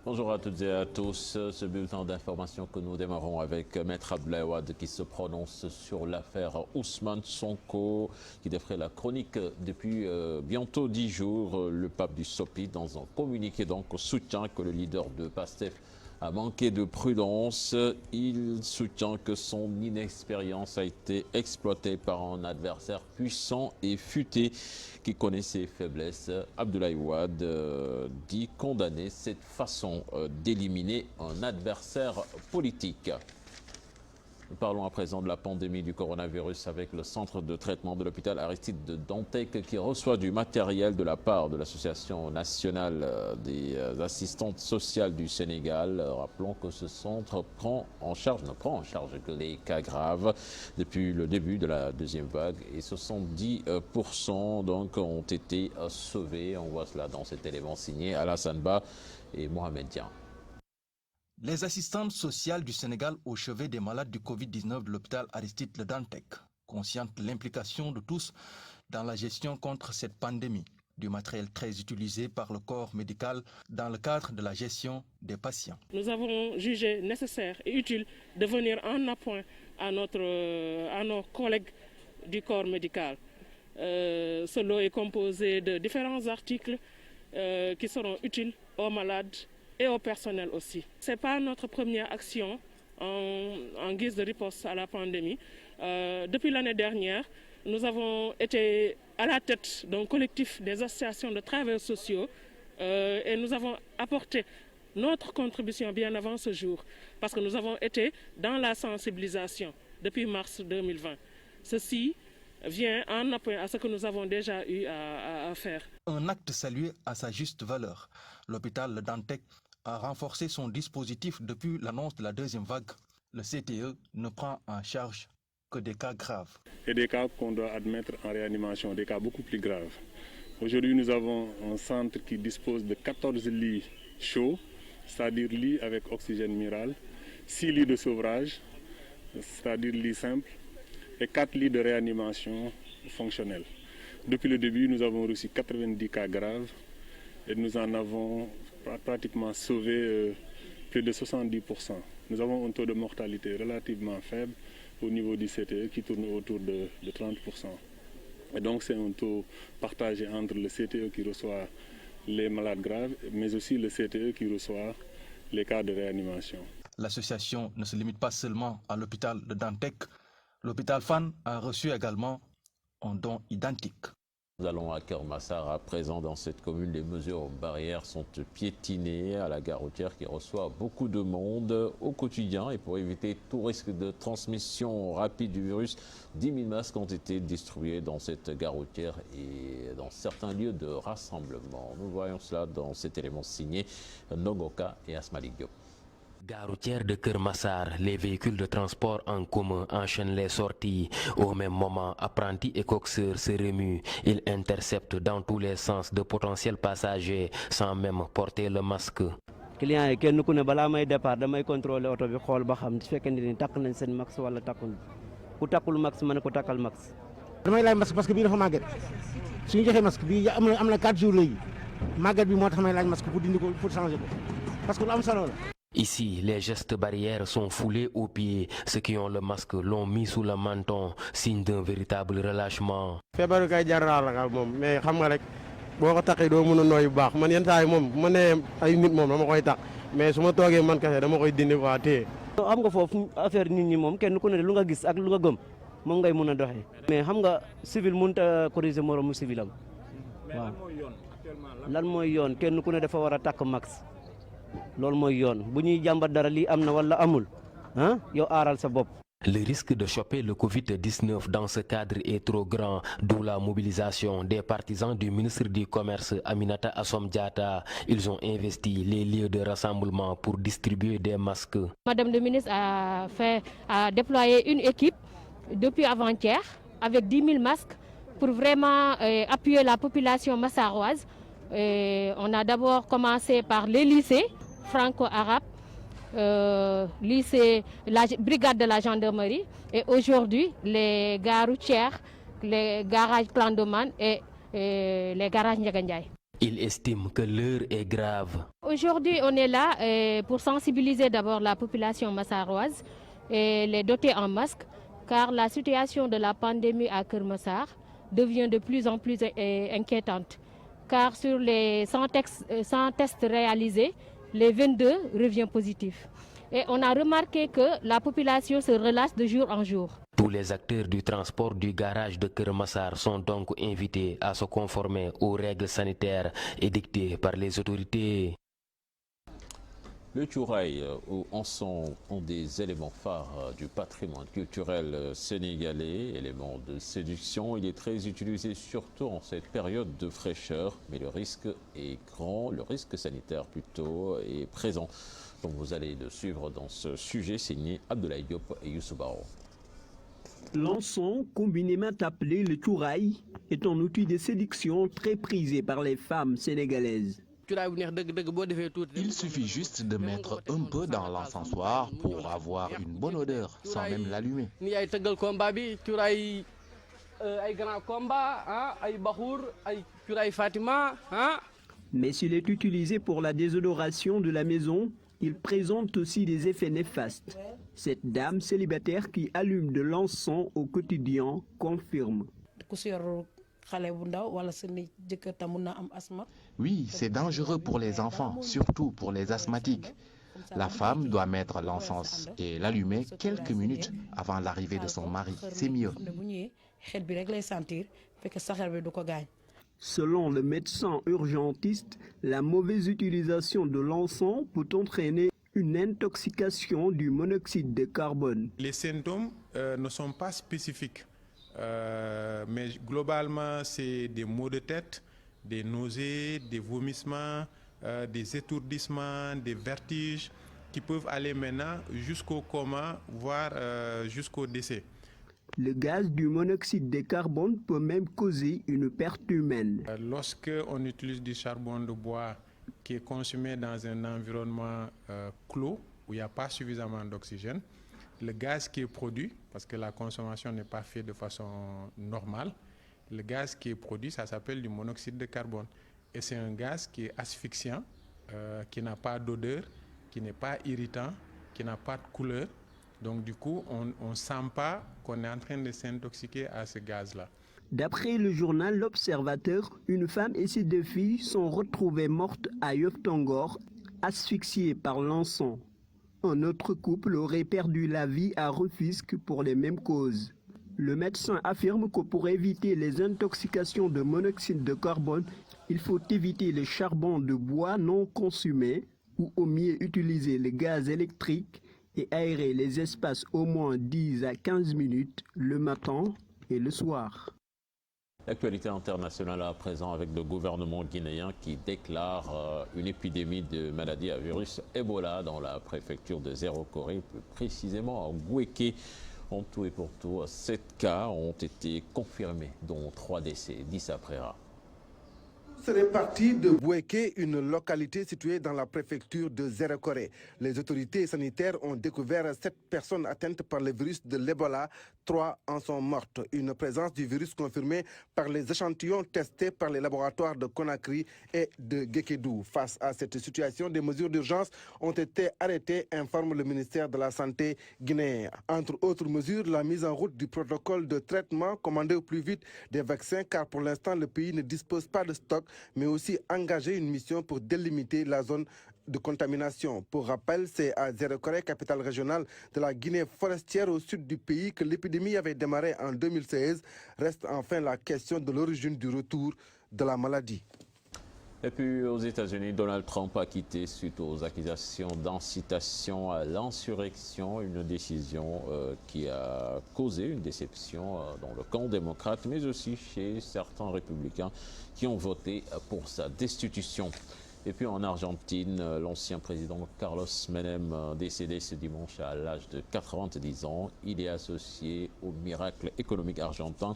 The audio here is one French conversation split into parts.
Bonjour à toutes et à tous. Ce bulletin d'information que nous démarrons avec Maître Abdoulaye Wade qui se prononce sur l'affaire Ousmane Sonko, qui défraie la chronique depuis bientôt 10 jours. Le pape du SOPI, dans un communiqué donc, soutient que le leader de PASTEF a manqué de prudence. Il soutient que son inexpérience a été exploitée par un adversaire puissant et futé qui connaît ses faiblesses. Abdoulaye Wade dit condamner cette façon d'éliminer un adversaire politique. Nous parlons à présent de la pandémie du coronavirus avec le centre de traitement de l'hôpital Aristide de Dantec qui reçoit du matériel de la part de l'Association nationale des assistantes sociales du Sénégal. Rappelons que ce centre ne prend en charge que les cas graves depuis le début de la deuxième vague et 70% donc ont été sauvés. On voit cela dans cet élément signé Alassane Ba et Mohamed Dian. Les assistantes sociales du Sénégal au chevet des malades du Covid-19 de l'hôpital Aristide Le Dantec, conscientes de l'implication de tous dans la gestion contre cette pandémie, du matériel très utilisé par le corps médical dans le cadre de la gestion des patients. Nous avons jugé nécessaire et utile de venir en appoint à nos collègues du corps médical. Ce lot est composé de différents articles qui seront utiles aux malades et au personnel aussi. Ce n'est pas notre première action en guise de riposte à la pandémie. Depuis l'année dernière, nous avons été à la tête d'un collectif des associations de travailleurs sociaux et nous avons apporté notre contribution bien avant ce jour parce que nous avons été dans la sensibilisation depuis mars 2020. Ceci vient en appui à ce que nous avons déjà eu à faire. Un acte salué à sa juste valeur. L'hôpital Le Dantec a renforcé son dispositif depuis l'annonce de la deuxième vague. Le CTE ne prend en charge que des cas graves. Et des cas qu'on doit admettre en réanimation, des cas beaucoup plus graves. Aujourd'hui, nous avons un centre qui dispose de 14 lits chauds, c'est-à-dire lits avec oxygène miral, 6 lits de sevrage, c'est-à-dire lits simples, et 4 lits de réanimation fonctionnels. Depuis le début, nous avons reçu 90 cas graves et nous en avons pratiquement sauvé plus de 70%. Nous avons un taux de mortalité relativement faible au niveau du CTE qui tourne autour de 30%. Et donc c'est un taux partagé entre le CTE qui reçoit les malades graves, mais aussi le CTE qui reçoit les cas de réanimation. L'association ne se limite pas seulement à l'hôpital de Dantec. L'hôpital Fann a reçu également un don identique. Nous allons à Kermassar à présent. Dans cette commune, les mesures barrières sont piétinées à la gare routière qui reçoit beaucoup de monde au quotidien. Et pour éviter tout risque de transmission rapide du virus, 10 000 masques ont été distribués dans cette gare routière et dans certains lieux de rassemblement. Nous voyons cela dans cet élément signé Nogoka et Asmalik Diop. Gare routière de Kermassar, les véhicules de transport en commun enchaînent les sorties. Au même moment, apprentis et coxeurs se remuent. Ils interceptent dans tous les sens de potentiels passagers sans même porter le masque. Client yi kenn ku ne balaa may départ damay contrôler oto bi xool ba xam su fekkee ni takk nañ seen max wala takkul ku takkul max ma ne ko takkal max. damay laaj masque parce que bii dafa màgget suñu joxee masque bii am na 4 jours léegi màgget bi moo tax may laaj masque pour dindi ko pour changer ko parce que lu am solo la. Ici, les gestes barrières sont foulés aux pieds. Ceux qui ont le masque l'ont mis sous le menton, signe d'un véritable relâchement. feebaru kay jar naa ragal moom mais xam nga rek boo ko taxee doo mën a nooy bu baax man yenn saa yi moom bu ma nee ay nit moom dama koy tax mais su ma toogee man kese dama koy dindi waa téye. xam nga foofu affaire nit ñi moom kenn ku ne lu nga gis ak lu nga gëm moom ngay mën a doxee. mais xam nga civil mënut a corriger moromu civilam waaw lan mooy yoon kenn ku ne dafa war a takk max. loolu mooy yoon bu ñuy jàmbat dara lii am na wala amul yow aaral sa bopp. Le risque de choper le Covid-19 dans ce cadre est trop grand, d'où la mobilisation des partisans du ministre du Commerce Aminata Assome Diatta. Ils ont investi les lieux de rassemblement pour distribuer des masques. Madame le ministre a déployé une équipe depuis avant-hier avec 10 000 masques pour vraiment appuyer la population massaroise. On a d'abord commencé par les lycées franco-arabes, lycée, la brigade de la gendarmerie et aujourd'hui les gares routières, les garages Plandoman et les garages Ndiaga Ndiaye. Il estime que l'heure est grave. Aujourd'hui, on est là pour sensibiliser d'abord la population massaroise et les doter en masques, car la situation de la pandémie à Keur Massar devient de plus en plus inquiétante. Car sur les 100 tests réalisés, les 22 reviennent positifs. Et on a remarqué que la population se relâche de jour en jour. Tous les acteurs du transport du garage de Keur Massar sont donc invités à se conformer aux règles sanitaires édictées par les autorités. Le Tchouraï ou Anson ont des éléments phares du patrimoine culturel sénégalais, éléments de séduction. Il est très utilisé surtout en cette période de fraîcheur, mais le risque est grand, le risque sanitaire plutôt est présent. Donc vous allez le suivre dans ce sujet signé Abdoulaye Diop et Youssou Baro. L'encens, communément appelé le Tchouraï, est un outil de séduction très prisé par les femmes sénégalaises. Il suffit juste de mettre un peu dans l'encensoir pour avoir une bonne odeur, sans même l'allumer. Mais s'il est utilisé pour la désodoration de la maison, il présente aussi des effets néfastes. Cette dame célibataire qui allume de l'encens au quotidien confirme. Oui, c'est dangereux pour les enfants, surtout pour les asthmatiques. La femme doit mettre l'encens et l'allumer quelques minutes avant l'arrivée de son mari. C'est mieux. Selon le médecin urgentiste, la mauvaise utilisation de l'encens peut entraîner une intoxication du monoxyde de carbone. Les symptômes ne sont pas spécifiques. Mais globalement, c'est des maux de tête, des nausées, des vomissements, des étourdissements, des vertiges qui peuvent aller maintenant jusqu'au coma, voire jusqu'au décès. Le gaz du monoxyde de carbone peut même causer une perte humaine. Lorsque on utilise du charbon de bois qui est consommé dans un environnement clos, où il n'y a pas suffisamment d'oxygène, le gaz qui est produit, parce que la consommation n'est pas faite de façon normale, le gaz qui est produit, ça s'appelle du monoxyde de carbone. Et c'est un gaz qui est asphyxiant, qui n'a pas d'odeur, qui n'est pas irritant, qui n'a pas de couleur. Donc du coup, on ne sent pas qu'on est en train de s'intoxiquer à ce gaz-là. D'après le journal L'Observateur, une femme et ses 2 filles sont retrouvées mortes à Yoftongor, asphyxiées par l'encens. Un autre couple aurait perdu la vie à Rufisque pour les mêmes causes. Le médecin affirme que pour éviter les intoxications de monoxyde de carbone, il faut éviter les charbons de bois non consumés ou au mieux utiliser le gaz électrique et aérer les espaces au moins 10 à 15 minutes le matin et le soir. L'actualité internationale à présent avec le gouvernement guinéen qui déclare une épidémie de maladie à virus Ebola dans la préfecture de Zéro-Corée, plus précisément à Gouéké. En tout et pour tout, 7 cas ont été confirmés, dont 3 décès. 10 après Ra. serait parti de Gouéké, une localité située dans la préfecture de Zéro-Corée. Les autorités sanitaires ont découvert 7 personnes atteintes par le virus de l'Ebola. 3 en sont mortes. Une présence du virus confirmée par les échantillons testés par les laboratoires de Conakry et de Guékédou. Face à cette situation, des mesures d'urgence ont été arrêtées, informe le ministère de la Santé guinéen. Entre autres mesures, la mise en route du protocole de traitement, commander au plus vite des vaccins, car pour l'instant, le pays ne dispose pas de stock, mais aussi engager une mission pour délimiter la zone de contamination. Pour rappel, c'est à Zéro-Corée, capitale régionale de la Guinée forestière au sud du pays, que l'épidémie avait démarré en 2016. Reste enfin la question de l'origine du retour de la maladie. Et puis aux États-Unis, Donald Trump a quitté suite aux accusations d'incitation à l'insurrection, une décision qui a causé une déception dans le camp démocrate, mais aussi chez certains républicains qui ont voté pour sa destitution. Et puis en Argentine, l'ancien président Carlos Menem, décédé ce dimanche à l'âge de 90 ans, il est associé au miracle économique argentin,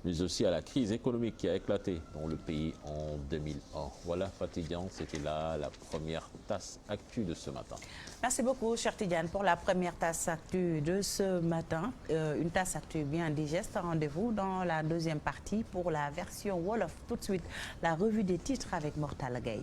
mais aussi à la crise économique qui a éclaté dans le pays en 2001. Voilà, Fatidian, c'était là la première tasse actu de ce matin. Merci beaucoup, cher Tidiane, pour la première tasse actu de ce matin. Une tasse actu bien digeste. Rendez-vous dans la deuxième partie pour la version Wolof. Tout de suite, la revue des titres avec Mortala Gueye.